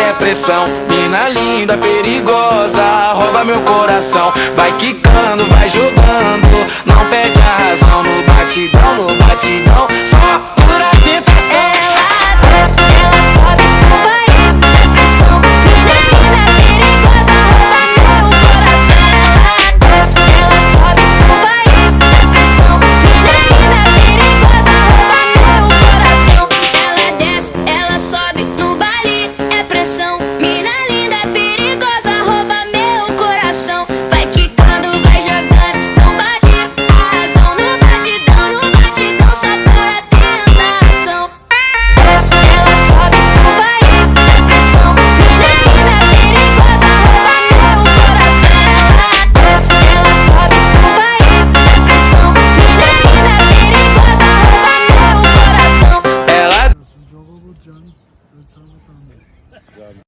é pressão. Mina linda, perigosa, rouba meu coração. Vai quicando, vai jogando, não perde a razão. No batidão, só pura tentação. Ela desce, ela sobe no baile, é pressão. Mina linda, perigosa, rouba meu coração. Ela desce, ela sobe no baile, é pressão. Mina linda, perigosa, rouba meu coração. Ela desce, ela sobe no baile, é pressão. Mina linda, perigosa, rouba meu coração. Vai quicando, vai jogando, não bate a razão. No batidão, só para tentação. Desce, ela sobe no baile, é pressão. Mina linda, perigosa, rouba meu coração. Ela desce, ela sobe no baile, é pressão. Mina linda, perigosa, rouba meu coração. Ela Joga o Johnny, você sabe também.